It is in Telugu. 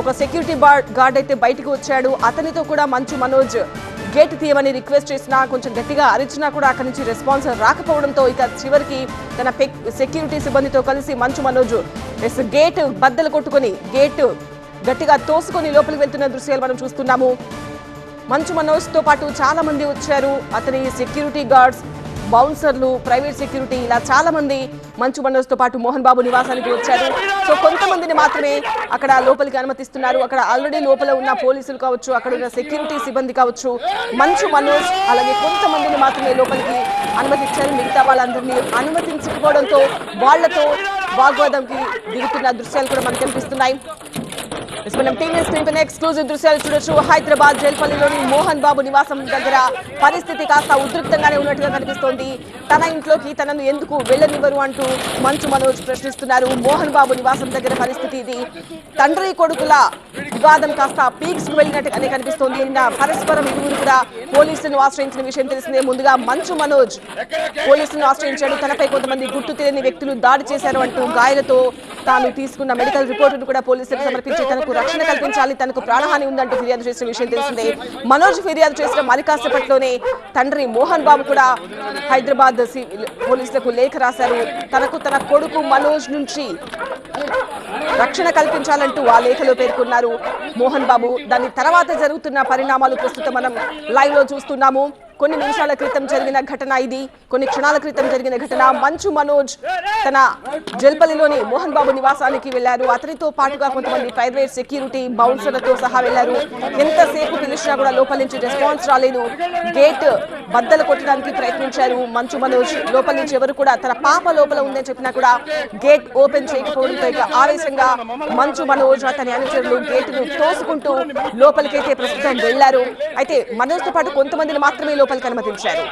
ఒక సెక్యూరిటీ గార్డ్ అయితే బయటకు వచ్చాడు. అతనితో కూడా మంచు మనోజ్ గేట్ తీయమని రిక్వెస్ట్ చేసినా, కొంచెం గట్టిగా అరిచినా కూడా అక్కడి నుంచి రెస్పాన్స్ రాకపోవడంతో ఇక చివరికి తన సెక్యూరిటీ సిబ్బందితో కలిసి మంచు మనోజ్ గేట్ బద్దలు కొట్టుకొని గేట్ గట్టిగా తోసుకొని లోపలికి వెళ్తున్న దృశ్యాలు మనం చూస్తున్నాము. మంచు మనోజ్ తో పాటు చాలా మంది వచ్చారు. అతని సెక్యూరిటీ గార్డ్స్, బౌన్సర్లు, ప్రైవేట్ సెక్యూరిటీ, ఇలా చాలా మంది మంచు మనోజ్ తో పాటు మోహన్ బాబు నివాసానికి వచ్చారు. సో కొంతమందిని మాత్రమే అక్కడ లోపలికి అనుమతిస్తున్నారు. అక్కడ ఆల్రెడీ లోపల ఉన్న పోలీసులు కావచ్చు, అక్కడ ఉన్న సెక్యూరిటీ సిబ్బంది కావచ్చు, మంచు మనోజ్ అలాగే కొంతమందిని మాత్రమే లోపలికి అనుమతించారు. మిగతా వాళ్ళందరినీ అనుమతించకపోవడంతో వాళ్లతో వాగ్వాదంకి దిగుతున్న దృశ్యాలు కూడా మనకు కనిపిస్తున్నాయి. మనం టీవీ స్క్రీన్ పైన ఎక్స్క్లూజివ్ దృశ్యాలు చూడొచ్చు. హైదరాబాద్ జైల్పల్లిలోని మోహన్ బాబు నివాసం దగ్గర పరిస్థితి కాస్త ఉద్రిక్తంగానే ఉన్నట్టుగా కనిపిస్తోంది. తన ఇంట్లోకి తనను ఎందుకు వెళ్ళనివ్వరు అంటూ మంచు మనోజ్ ప్రశ్నిస్తున్నారు. మోహన్ బాబు నివాసం దగ్గర పరిస్థితి ఇది. తండ్రి కొడుకుల వివాదం కాస్త పీక్స్ కు వెళ్ళినట్టుగానే కనిపిస్తోంది. నిన్న పరస్పరం ఇరువురు కూడా పోలీసులను ఆశ్రయించిన విషయం తెలిసిందే. ముందుగా మంచు మనోజ్ పోలీసులను ఆశ్రయించాడు. తనపై కొంతమంది గుర్తు తెలియని వ్యక్తులు దాడి చేశారు అంటూ గాయాలతో తాను తీసుకున్న మెడికల్ రిపోర్టును కూడా పోలీసులకు సమర్పించి తనకు రక్షణ కల్పించాలి, తనకు ప్రాణహాని ఉందంటూ ఫిర్యాదు చేసిన విషయం తెలిసిందే. మనోజ్ ఫిర్యాదు చేసిన మరి కాసేపట్లోనే తండ్రి మోహన్ బాబు కూడా హైదరాబాద్ పోలీసులకు లేఖ రాశారు. తనకు తన కొడుకు మనోజ్ నుంచి రక్షణ కల్పించాలంటూ ఆ లేఖలో పేర్కొన్నారు మోహన్ బాబు. దాని తర్వాత జరుగుతున్న పరిణామాలు ప్రస్తుతం మనం లైవ్ లో చూస్తున్నాము. కొన్ని నిమిషాల క్రితం జరిగిన ఘటన ఇది. కొన్ని క్షణాల క్రితం జరిగిన ఘటన. మంచు మనోజ్ తన జల్పల్లిలోని మోహన్ బాబు నివాసానికి వెళ్లారు. అతనితో పాటుగా కొంతమంది ప్రైవేట్ సెక్యూరిటీ, బౌన్సర్లతో సహా వెళ్లారు. ఎంతసేపు పిలిచినా కూడా లోపల నుంచి రెస్పాన్స్ రాలేదు. గేట్ బద్దలు కొట్టడానికి ప్రయత్నించారు మంచు మనోజ్. లోపల నుంచి ఎవరు కూడా, తన పాప లోపల ఉందని చెప్పినా కూడా గేట్ ఓపెన్ చేయకపోవడంతో ఇక ఆవేశంగా మంచు మనోజ్ అతని అనుచరులు గేటును తోసుకుంటూ లోపలికైతే ప్రస్తుతం వెళ్లారు. అయితే మనోజ్ తో పాటు కొంతమందిని మాత్రమే లోపలికి అనుమతించారు.